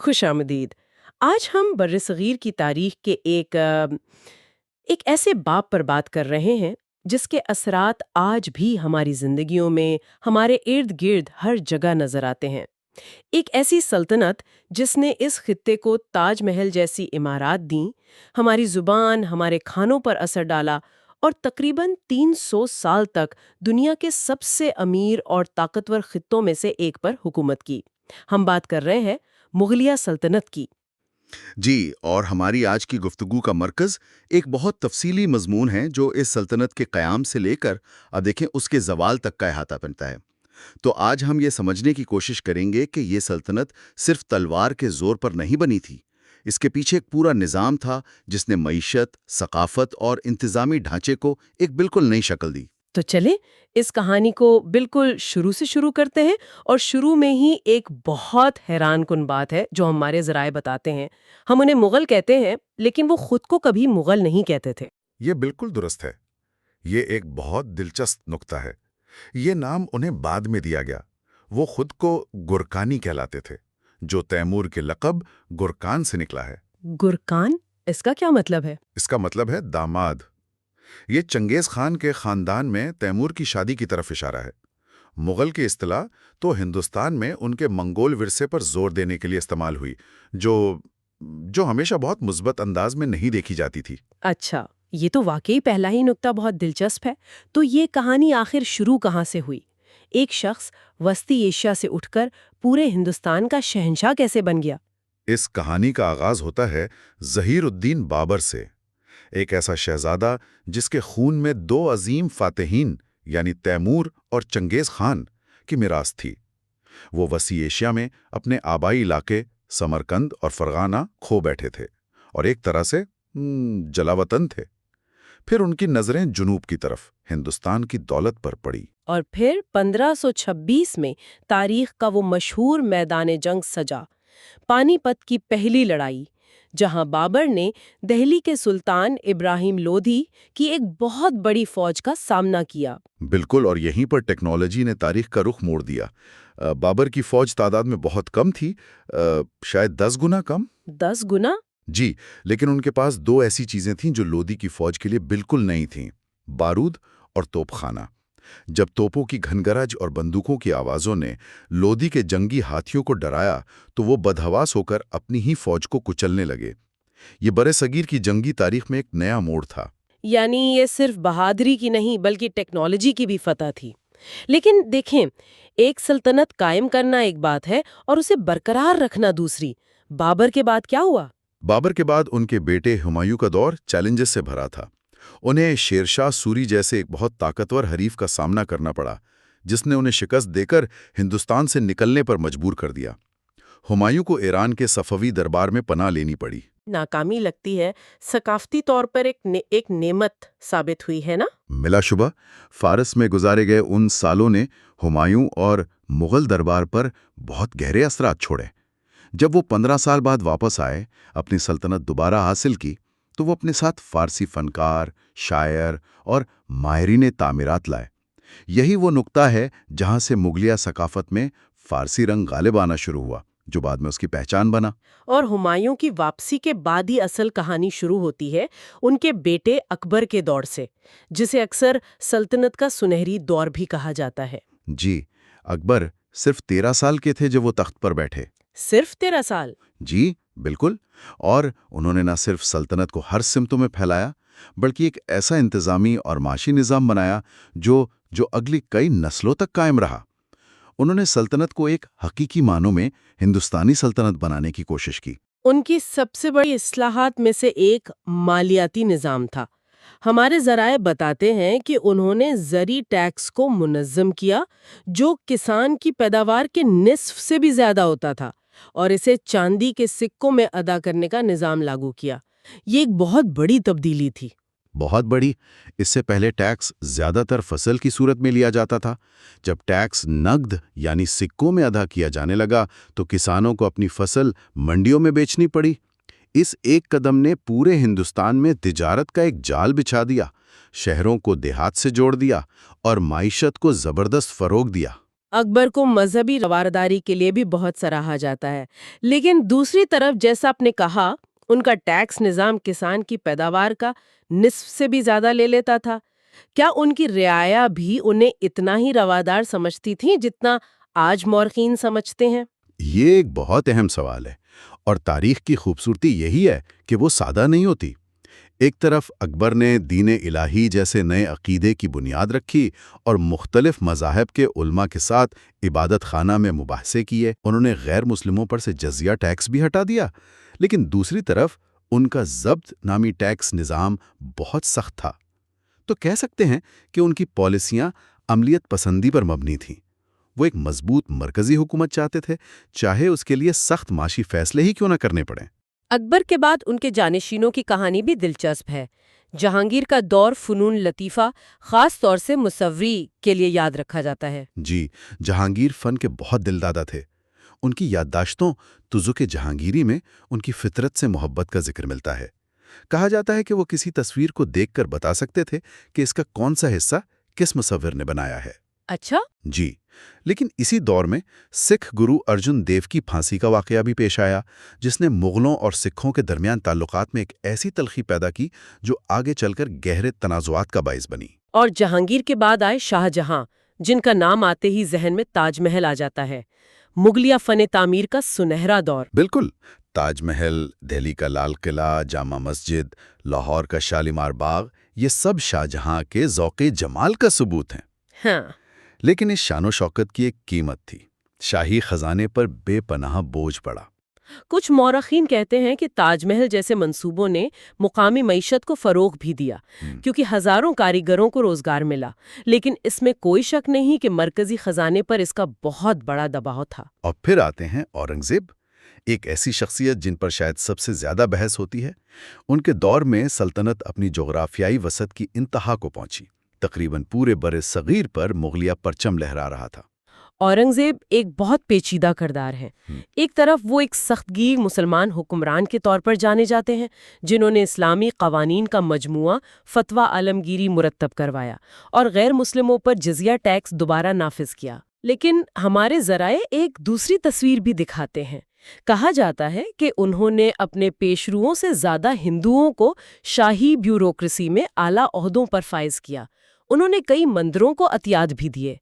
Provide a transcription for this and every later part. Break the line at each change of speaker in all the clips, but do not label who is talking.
خوش آمدید۔ آج ہم برصغیر کی تاریخ کے ایک ایسے باب پر بات کر رہے ہیں جس کے اثرات آج بھی ہماری زندگیوں میں، ہمارے ارد گرد ہر جگہ نظر آتے ہیں۔ ایک ایسی سلطنت جس نے اس خطے کو تاج محل جیسی عمارات دیں، ہماری زبان، ہمارے کھانوں پر اثر ڈالا اور تقریباً 300 سال تک دنیا کے سب سے امیر اور طاقتور خطوں میں سے ایک پر حکومت کی۔ ہم بات کر رہے ہیں مغلیہ سلطنت کی۔
جی، اور ہماری آج کی گفتگو کا مرکز ایک بہت تفصیلی مضمون ہے جو اس سلطنت کے قیام سے لے کر اب دیکھیں اس کے زوال تک کا احاطہ کرتا ہے۔ تو آج ہم یہ سمجھنے کی کوشش کریں گے کہ یہ سلطنت صرف تلوار کے زور پر نہیں بنی تھی۔ اس کے پیچھے ایک پورا نظام تھا جس نے معیشت، ثقافت اور انتظامی ڈھانچے کو ایک بالکل نئی شکل دی۔
تو چلیں اس کہانی کو بالکل شروع سے شروع کرتے ہیں، اور شروع میں ہی ایک بہت حیران کن بات ہے جو ہمارے ذرائع بتاتے ہیں۔ ہم انہیں مغل کہتے ہیں، لیکن وہ خود کو کبھی مغل نہیں کہتے تھے۔
یہ بالکل درست ہے۔ یہ ایک بہت دلچسپ نقطہ ہے۔ یہ نام انہیں بعد میں دیا گیا۔ وہ خود کو گرکانی کہلاتے تھے، جو تیمور کے لقب گرکان سے نکلا ہے۔
گرکان؟ اس کا کیا مطلب ہے؟
اس کا مطلب ہے داماد۔ یہ چنگیز خان کے خاندان میں تیمور کی شادی کی طرف اشارہ ہے۔ مغل کی اصطلاح تو ہندوستان میں ان کے منگول ورثے پر زور دینے کے لیے استعمال ہوئی، جو ہمیشہ بہت مثبت انداز میں نہیں دیکھی جاتی تھی۔
اچھا، یہ تو واقعی پہلا ہی نکتہ بہت دلچسپ ہے۔ تو یہ کہانی آخر شروع کہاں سے ہوئی؟ ایک شخص وسطی ایشیا سے اٹھ کر پورے ہندوستان کا شہنشاہ کیسے بن گیا؟
اس کہانی کا آغاز ہوتا ہے ظہیر الدین بابر سے، ایک ایسا شہزادہ جس کے خون میں دو عظیم فاتحین یعنی تیمور اور چنگیز خان کی میراث تھی۔ وہ وسیع ایشیا میں اپنے آبائی علاقے سمرقند اور فرغانہ کھو بیٹھے تھے اور ایک طرح سے جلاوطن تھے۔ پھر ان کی نظریں جنوب کی طرف ہندوستان کی دولت پر پڑی،
اور پھر 1526 میں تاریخ کا وہ مشہور میدان جنگ سجا، پانی پت کی پہلی لڑائی، جہاں بابر نے دہلی کے سلطان ابراہیم لودھی کی ایک بہت بڑی فوج کا سامنا کیا۔
بالکل، اور یہیں پر ٹیکنالوجی نے تاریخ کا رخ موڑ دیا۔ بابر کی فوج تعداد میں بہت کم تھی، شاید 10 گنا کم۔
10 گنا؟
جی، لیکن ان کے پاس دو ایسی چیزیں تھیں جو لودھی کی فوج کے لیے بالکل نئی تھیں: بارود اور توپ خانہ۔ جب توپوں کی گھنگرج اور بندوقوں کی آوازوں نے لودھی کے جنگی ہاتھیوں کو ڈرایا تو وہ بدحواس ہو کر اپنی ہی فوج کو کچلنے لگے۔ یہ برصغیر کی جنگی تاریخ میں ایک نیا موڑ تھا۔
یعنی یہ صرف بہادری کی نہیں بلکہ ٹیکنالوجی کی بھی فتح تھی۔ لیکن دیکھیں، ایک سلطنت قائم کرنا ایک بات ہے اور اسے برقرار رکھنا دوسری۔ بابر کے بعد کیا ہوا؟
بابر کے بعد ان کے بیٹے ہمایوں کا دور چیلنجز سے بھرا تھا۔ انہیں شیرشاہ سوری جیسے ایک بہت طاقتور حریف کا سامنا کرنا پڑا، جس نے انہیں شکست دے کر ہندوستان سے نکلنے پر مجبور کر دیا۔ ہمایوں کو ایران کے صفوی دربار میں پناہ لینی پڑی۔
ناکامی لگتی ہے، ثقافتی طور پر ایک نعمت ثابت ہوئی ہے نا؟
ملا شبہ فارس میں گزارے گئے ان سالوں نے ہمایوں اور مغل دربار پر بہت گہرے اثرات چھوڑے۔ جب وہ 15 سال بعد واپس آئے، اپنی سلطنت دوبارہ حاصل کی، تو وہ اپنے ساتھ فارسی فنکار، شاعر اور ماہرین تعمیرات لائے۔ یہی وہ نقطہ ہے جہاں سے مغلیہ ثقافت میں فارسی رنگ غالب آنا شروع ہوا، جو بعد میں اس کی پہچان بنا۔
اور ہمایوں کی واپسی کے بعد ہی اصل کہانی شروع ہوتی ہے ان کے بیٹے اکبر کے دور سے، جسے اکثر سلطنت کا سنہری دور بھی کہا جاتا ہے۔
جی، اکبر صرف 13 سال کے تھے جب وہ تخت پر بیٹھے۔
صرف 13 سال؟
جی بالکل، اور انہوں نے نہ صرف سلطنت کو ہر سمتوں میں پھیلایا، بلکہ ایک ایسا انتظامی اور معاشی نظام بنایا جو اگلی کئی نسلوں تک قائم رہا۔ انہوں نے سلطنت کو ایک حقیقی معنوں میں ہندوستانی سلطنت بنانے کی کوشش کی۔
ان کی سب سے بڑی اصلاحات میں سے ایک مالیاتی نظام تھا۔ ہمارے ذرائع بتاتے ہیں کہ انہوں نے زرعی ٹیکس کو منظم کیا، جو کسان کی پیداوار کے نصف سے بھی زیادہ ہوتا تھا، اور اسے چاندی کے سکوں میں ادا کرنے کا نظام لاگو کیا۔ یہ ایک بہت بڑی تبدیلی تھی۔
بہت بڑی۔ اس سے پہلے ٹیکس زیادہ تر فصل کی صورت میں لیا جاتا تھا۔ جب ٹیکس نقد یعنی سکوں میں ادا کیا جانے لگا تو کسانوں کو اپنی فصل منڈیوں میں بیچنی پڑی۔ اس ایک قدم نے پورے ہندوستان میں تجارت کا ایک جال بچھا دیا، شہروں کو دیہات سے جوڑ دیا اور معیشت کو زبردست فروغ دیا۔
اکبر کو مذہبی رواداری کے لیے بھی بہت سراہا جاتا ہے، لیکن دوسری طرف جیسا آپ نے کہا، ان کا ٹیکس نظام کسان کی پیداوار کا نصف سے بھی زیادہ لے لیتا تھا۔ کیا ان کی رعایا بھی انہیں اتنا ہی روادار سمجھتی تھیں جتنا آج مورخین سمجھتے ہیں؟
یہ ایک بہت اہم سوال ہے، اور تاریخ کی خوبصورتی یہی ہے کہ وہ سادہ نہیں ہوتی۔ ایک طرف اکبر نے دین الہی جیسے نئے عقیدے کی بنیاد رکھی اور مختلف مذاہب کے علماء کے ساتھ عبادت خانہ میں مباحثے کیے، انہوں نے غیر مسلموں پر سے جزیہ ٹیکس بھی ہٹا دیا، لیکن دوسری طرف ان کا ضبط نامی ٹیکس نظام بہت سخت تھا۔ تو کہہ سکتے ہیں کہ ان کی پالیسیاں عملیت پسندی پر مبنی تھیں۔ وہ ایک مضبوط مرکزی حکومت چاہتے تھے، چاہے اس کے لیے سخت معاشی فیصلے ہی کیوں نہ کرنے پڑیں۔
اکبر کے بعد ان کے جانشینوں کی کہانی بھی دلچسپ ہے۔ جہانگیر کا دور فنون لطیفہ خاص طور سے مصوری کے لیے یاد رکھا جاتا ہے۔
جی، جہانگیر فن کے بہت دلدادہ تھے۔ ان کی یادداشتوں تزک جہانگیری میں ان کی فطرت سے محبت کا ذکر ملتا ہے۔ کہا جاتا ہے کہ وہ کسی تصویر کو دیکھ کر بتا سکتے تھے کہ اس کا کون سا حصہ کس مصور نے بنایا ہے۔
اچھا؟
جی، لیکن اسی دور میں سکھ گرو ارجن دیو کی پھانسی کا واقعہ بھی پیش آیا، جس نے مغلوں اور سکھوں کے درمیان تعلقات میں ایک ایسی تلخی پیدا کی جو آگے چل کر گہرے تنازعات کا باعث بنی۔
اور جہانگیر کے بعد آئے شاہ جہاں، جن کا نام آتے ہی ذہن میں تاج محل آ جاتا ہے۔ مغلیہ فن تعمیر کا سنہرا دور۔
بالکل، تاج محل، دہلی کا لال قلعہ، جامع مسجد، لاہور کا شالیمار باغ، یہ سب شاہ جہاں کے ذوق جمال کا ثبوت ہیں۔
ہاں،
لیکن اس شان و شوکت کی ایک قیمت تھی۔ شاہی خزانے پر بے پناہ بوجھ پڑا۔
کچھ مورخین کہتے ہیں کہ تاج محل جیسے منصوبوں نے مقامی معیشت کو فروغ بھی دیا، کیونکہ ہزاروں کاریگروں کو روزگار ملا، لیکن اس میں کوئی شک نہیں کہ مرکزی خزانے پر اس کا بہت بڑا دباؤ تھا۔
اور پھر آتے ہیں اورنگزیب، ایک ایسی شخصیت جن پر شاید سب سے زیادہ بحث ہوتی ہے۔ ان کے دور میں سلطنت اپنی جغرافیائی وسعت کی انتہا کو پہنچی، تقریباً پورے بر صغیر پر مغلیہ پرچم لہرا رہا تھا۔
اورنگزیب ایک بہت پیچیدہ کردار ہے۔ ایک طرف وہ ایک سخت گیر مسلمان حکمران کے طور پر جانے جاتے ہیں، جنہوں نے اسلامی قوانین کا مجموعہ فتویٰ عالمگیری مرتب کروایا اور غیر مسلموں پر جزیہ ٹیکس دوبارہ نافذ کیا۔ لیکن ہمارے ذرائع ایک دوسری تصویر بھی دکھاتے ہیں۔ کہا جاتا ہے کہ انہوں نے اپنے پیشروؤں سے زیادہ ہندوؤں کو شاہی بیوروکریسی میں اعلیٰ عہدوں پر فائز کیا۔ انہوں نے کئی مندروں کو عطیات بھی دیے۔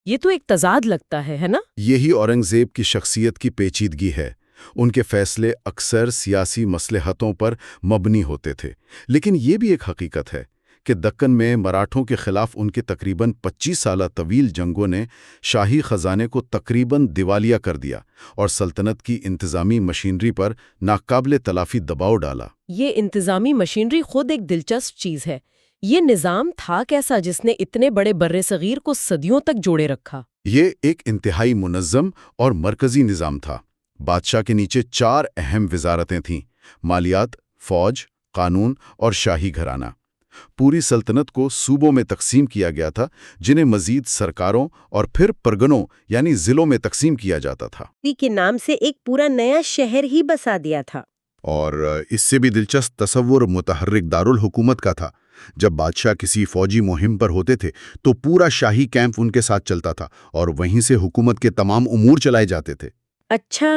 یہ تو ایک تضاد لگتا ہے نا؟
یہی اورنگزیب کی شخصیت کی پیچیدگی ہے۔ ان کے فیصلے اکثر سیاسی مصلحتوں پر مبنی ہوتے تھے، لیکن یہ بھی ایک حقیقت ہے کہ دکن میں مراٹھوں کے خلاف ان کے تقریباً 25 سالہ طویل جنگوں نے شاہی خزانے کو تقریباً دیوالیہ کر دیا اور سلطنت کی انتظامی مشینری پر ناقابل تلافی دباؤ ڈالا۔
یہ انتظامی مشینری خود ایک دلچسپ چیز ہے۔ یہ نظام تھا کیسا جس نے اتنے بڑے برصغیر کو صدیوں تک جوڑے رکھا؟
یہ ایک انتہائی منظم اور مرکزی نظام تھا۔ بادشاہ کے نیچے 4 اہم وزارتیں تھیں: مالیات، فوج، قانون اور شاہی گھرانہ۔ پوری سلطنت کو صوبوں میں تقسیم کیا گیا تھا، جنہیں مزید سرکاروں اور پھر پرگنوں یعنی ضلعوں میں تقسیم کیا جاتا تھا۔
کے نام سے ایک پورا نیا شہر ہی بسا دیا تھا۔
اور اس سے بھی دلچسپ تصور متحرک دارالحکومت کا تھا۔ جب بادشاہ کسی فوجی مہم پر ہوتے تھے تو پورا شاہی کیمپ ان کے ساتھ چلتا تھا اور وہیں سے حکومت کے تمام امور چلائے جاتے تھے۔
اچھا،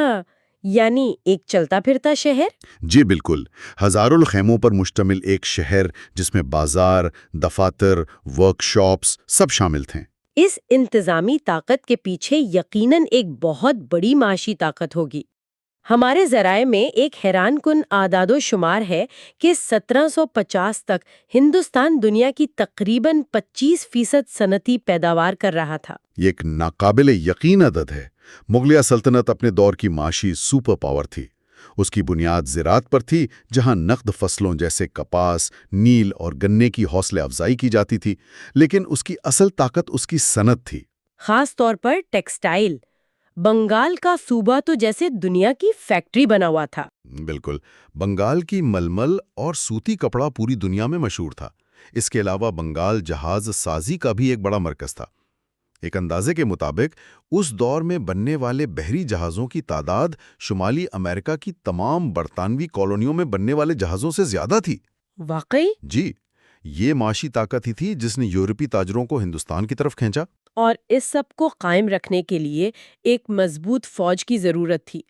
یعنی ایک چلتا پھرتا شہر؟
جی بالکل، ہزاروں خیموں پر مشتمل ایک شہر جس میں بازار، دفاتر، ورک شاپس سب شامل تھے۔
اس انتظامی طاقت کے پیچھے یقیناً ایک بہت بڑی معاشی طاقت ہوگی۔ ہمارے ذرائع میں ایک حیران کن اعداد و شمار ہے کہ 1750 تک ہندوستان دنیا کی تقریباً 25% صنعتی پیداوار کر رہا تھا۔
یہ ایک ناقابل یقین عدد ہے۔ مغلیہ سلطنت اپنے دور کی معاشی سپر پاور تھی۔ اس کی بنیاد زراعت پر تھی، جہاں نقد فصلوں جیسے کپاس، نیل اور گنے کی حوصلہ افزائی کی جاتی تھی، لیکن اس کی اصل طاقت اس کی صنعت تھی،
خاص طور پر ٹیکسٹائل۔ بنگال کا صوبہ تو جیسے دنیا کی فیکٹری بنا ہوا تھا۔
بالکل، بنگال کی ململ اور سوتی کپڑا پوری دنیا میں مشہور تھا۔ اس کے علاوہ بنگال جہاز سازی کا بھی ایک بڑا مرکز تھا۔ ایک اندازے کے مطابق اس دور میں بننے والے بحری جہازوں کی تعداد شمالی امریکہ کی تمام برطانوی کالونیوں میں بننے والے جہازوں سے زیادہ تھی۔
واقعی؟
جی، یہ معاشی طاقت ہی تھی جس نے یورپی تاجروں کو ہندوستان کی طرف کھینچا۔
اور اس سب کو قائم رکھنے کے لیے ایک مضبوط فوج کی ضرورت تھی۔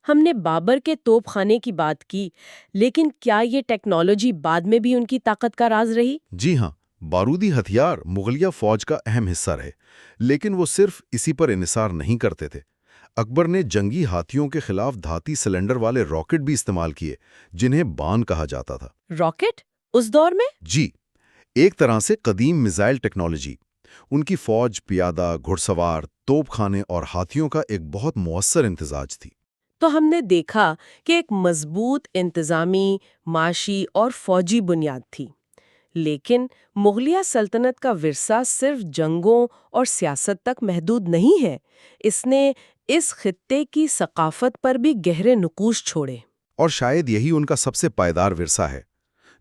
ہم نے بابر کے توپ خانے کی بات کی، لیکن کیا یہ ٹیکنالوجی بعد میں بھی ان کی طاقت کا راز رہی؟
جی ہاں، بارودی ہتھیار مغلیہ فوج کا اہم حصہ رہے، لیکن وہ صرف اسی پر انحصار نہیں کرتے تھے۔ اکبر نے جنگی ہاتھیوں کے خلاف دھاتی سلنڈر والے راکٹ بھی استعمال کیے، جنہیں بان کہا جاتا تھا۔
راکٹ اس دور میں؟
جی، ایک طرح سے قدیم میزائل ٹیکنالوجی۔ ان کی فوج پیادہ، گھڑ سوار، توپ خانے اور ہاتھیوں کا ایک بہت مؤثر امتزاج تھی۔
تو ہم نے دیکھا کہ ایک مضبوط انتظامی، معاشی اور فوجی بنیاد تھی۔ لیکن مغلیہ سلطنت کا ورثہ صرف جنگوں اور سیاست تک محدود نہیں ہے، اس نے اس خطے کی ثقافت پر بھی گہرے نقوش چھوڑے۔
اور شاید یہی ان کا سب سے پائیدار ورثہ ہے۔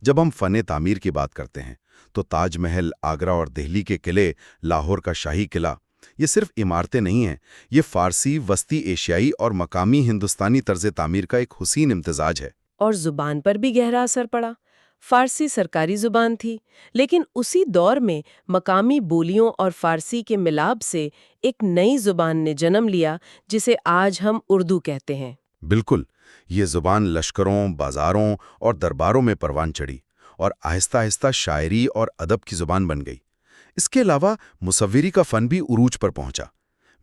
جب ہم فن تعمیر کی بات کرتے ہیں تو تاج محل، آگرہ اور دہلی کے قلعے، لاہور کا شاہی قلعہ، یہ صرف عمارتیں نہیں ہیں، یہ فارسی، وسطی ایشیائی اور مقامی ہندوستانی طرز تعمیر کا ایک حسین امتزاج ہے۔
اور زبان پر بھی گہرا اثر پڑا۔ فارسی سرکاری زبان تھی، لیکن اسی دور میں مقامی بولیوں اور فارسی کے ملاپ سے ایک نئی زبان نے جنم لیا جسے آج ہم اردو کہتے ہیں۔
بالکل، یہ زبان لشکروں، بازاروں اور درباروں میں پروان چڑھی اور آہستہ آہستہ شاعری اور ادب کی زبان بن گئی۔ اس کے علاوہ مصوری کا فن بھی عروج پر پہنچا۔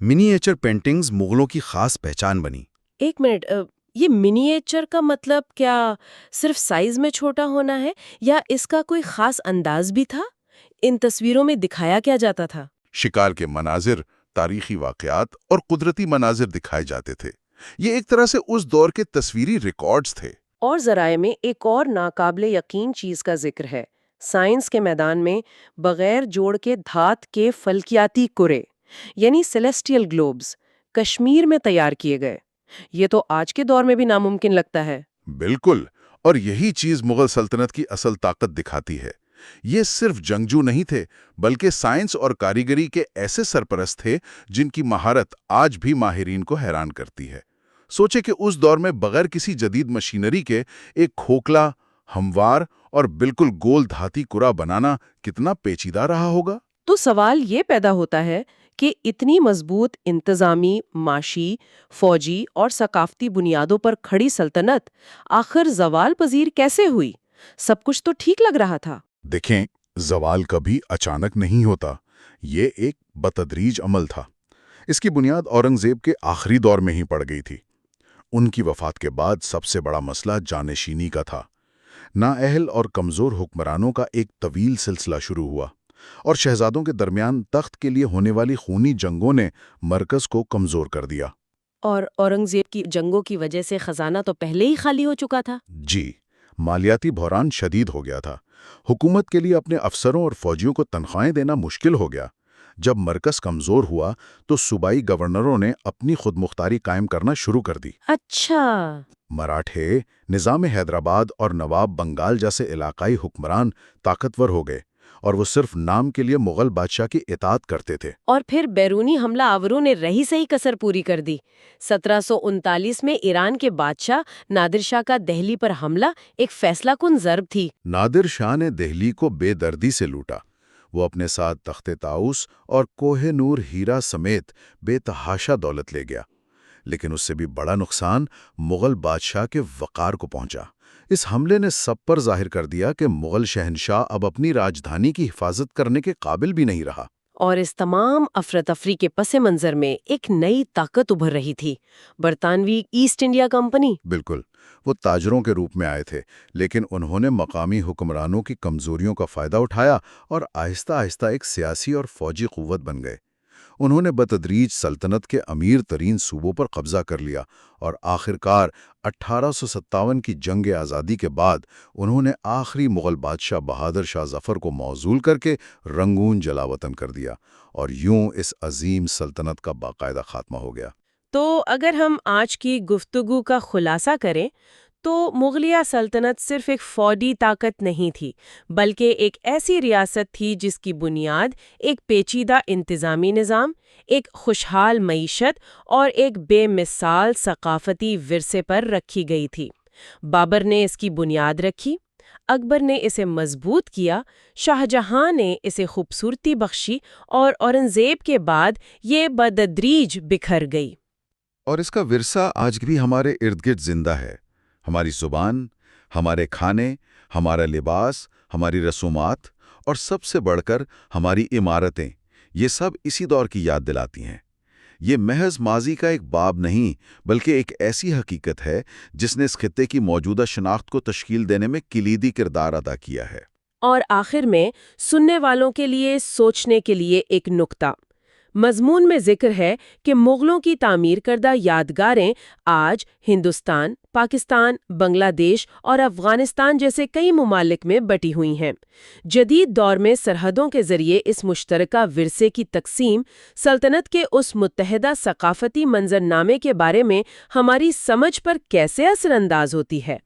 منی ایچر پینٹنگز مغلوں کی خاص پہچان بنی۔
ایک منٹ، یہ منی ایچر کا مطلب کیا صرف سائز میں چھوٹا ہونا ہے یا اس کا کوئی خاص انداز بھی تھا؟ ان تصویروں میں دکھایا کیا جاتا تھا؟
شکار کے مناظر، تاریخی واقعات اور قدرتی مناظر دکھائے جاتے تھے۔ یہ ایک طرح سے اس دور کے تصویری ریکارڈز تھے۔
اور ذرائع میں ایک اور ناقابل یقین چیز کا ذکر ہے۔ سائنس کے میدان میں بغیر جوڑ کے دھات کے فلکیاتی کرے یعنی سیلیسٹیل گلوبز کشمیر میں تیار کیے گئے۔ یہ تو آج کے دور میں بھی ناممکن لگتا ہے۔
بالکل، اور یہی چیز مغل سلطنت کی اصل طاقت دکھاتی ہے۔ یہ صرف جنگجو نہیں تھے، بلکہ سائنس اور کاریگری کے ایسے سرپرست تھے جن کی مہارت آج بھی ماہرین کو حیران کرتی ہے۔ سوچے کہ اس دور میں بغیر کسی جدید مشینری کے ایک کھوکھلا، ہموار اور بالکل گول دھاتی کرا بنانا کتنا پیچیدہ رہا ہوگا۔
تو سوال یہ پیدا ہوتا ہے کہ اتنی مضبوط انتظامی، معاشی، فوجی اور ثقافتی بنیادوں پر کھڑی سلطنت آخر زوال پذیر کیسے ہوئی؟ سب کچھ تو ٹھیک لگ رہا تھا۔
دیکھیں، زوال کبھی اچانک نہیں ہوتا، یہ ایک بتدریج عمل تھا۔ اس کی بنیاد اورنگزیب کے آخری دور میں ہی پڑ گئی تھی۔ ان کی وفات کے بعد سب سے بڑا مسئلہ جانشینی کا تھا۔ نااہل اور کمزور حکمرانوں کا ایک طویل سلسلہ شروع ہوا، اور شہزادوں کے درمیان تخت کے لیے ہونے والی خونی جنگوں نے مرکز کو کمزور کر دیا۔
اور اورنگزیب کی جنگوں کی وجہ سے خزانہ تو پہلے ہی خالی ہو چکا تھا۔
جی، مالیاتی بحران شدید ہو گیا تھا۔ حکومت کے لیے اپنے افسروں اور فوجیوں کو تنخواہیں دینا مشکل ہو گیا۔ جب مرکز کمزور ہوا تو صوبائی گورنروں نے اپنی خود مختاری قائم کرنا شروع کر دی۔
اچھا۔
مراٹھے، نظام حیدرآباد اور نواب بنگال جیسے علاقائی حکمران طاقتور ہو گئے، اور وہ صرف نام کے لیے مغل بادشاہ کی اطاعت کرتے تھے۔
اور پھر بیرونی حملہ آوروں نے رہی سہی کسر پوری کر دی۔ 1739 میں ایران کے بادشاہ نادر شاہ کا دہلی پر حملہ ایک فیصلہ کن ضرب تھی۔
نادر شاہ نے دہلی کو بے دردی سے لوٹا۔ وہ اپنے ساتھ تخت طاؤس اور کوہ نور ہیرا سمیت بے تحاشا دولت لے گیا، لیکن اس سے بھی بڑا نقصان مغل بادشاہ کے وقار کو پہنچا۔ اس حملے نے سب پر ظاہر کر دیا کہ مغل شہنشاہ اب اپنی راجدھانی کی حفاظت کرنے کے قابل بھی نہیں رہا۔
اور اس تمام افراتفری کے پس منظر میں ایک نئی طاقت ابھر رہی تھی، برطانوی ایسٹ انڈیا کمپنی۔
بالکل، وہ تاجروں کے روپ میں آئے تھے، لیکن انہوں نے مقامی حکمرانوں کی کمزوریوں کا فائدہ اٹھایا اور آہستہ آہستہ ایک سیاسی اور فوجی قوت بن گئے۔ انہوں نے بتدریج سلطنت کے امیر ترین صوبوں پر قبضہ کر لیا، اور آخرکار 1857 کی جنگ آزادی کے بعد انہوں نے آخری مغل بادشاہ بہادر شاہ ظفر کو موصول کر کے رنگون جلاوطن کر دیا، اور یوں اس عظیم سلطنت کا باقاعدہ خاتمہ ہو گیا۔
تو اگر ہم آج کی گفتگو کا خلاصہ کریں تو مغلیہ سلطنت صرف ایک فوجی طاقت نہیں تھی، بلکہ ایک ایسی ریاست تھی جس کی بنیاد ایک پیچیدہ انتظامی نظام، ایک خوشحال معیشت اور ایک بے مثال ثقافتی ورثے پر رکھی گئی تھی۔ بابر نے اس کی بنیاد رکھی، اکبر نے اسے مضبوط کیا، شاہ جہاں نے اسے خوبصورتی بخشی، اور اورنگزیب کے بعد یہ بتدریج بکھر گئی۔
اور اس کا ورثہ آج بھی ہمارے ارد گرد زندہ ہے۔ ہماری زبان، ہمارے کھانے، ہمارا لباس، ہماری رسومات اور سب سے بڑھ کر ہماری عمارتیں، یہ سب اسی دور کی یاد دلاتی ہیں۔ یہ محض ماضی کا ایک باب نہیں، بلکہ ایک ایسی حقیقت ہے جس نے اس خطے کی موجودہ شناخت کو تشکیل دینے میں کلیدی کردار ادا کیا ہے۔
اور آخر میں سننے والوں کے لیے سوچنے کے لیے ایک نکتہ مضمون میں ذکر ہے کہ مغلوں کی تعمیر کردہ یادگاریں آج ہندوستان، پاکستان، بنگلہ دیش اور افغانستان جیسے کئی ممالک میں بٹی ہوئی ہیں۔ جدید دور میں سرحدوں کے ذریعے اس مشترکہ ورثے کی تقسیم سلطنت کے اس متحدہ ثقافتی منظرنامے کے بارے میں ہماری سمجھ پر کیسے اثر انداز ہوتی ہے؟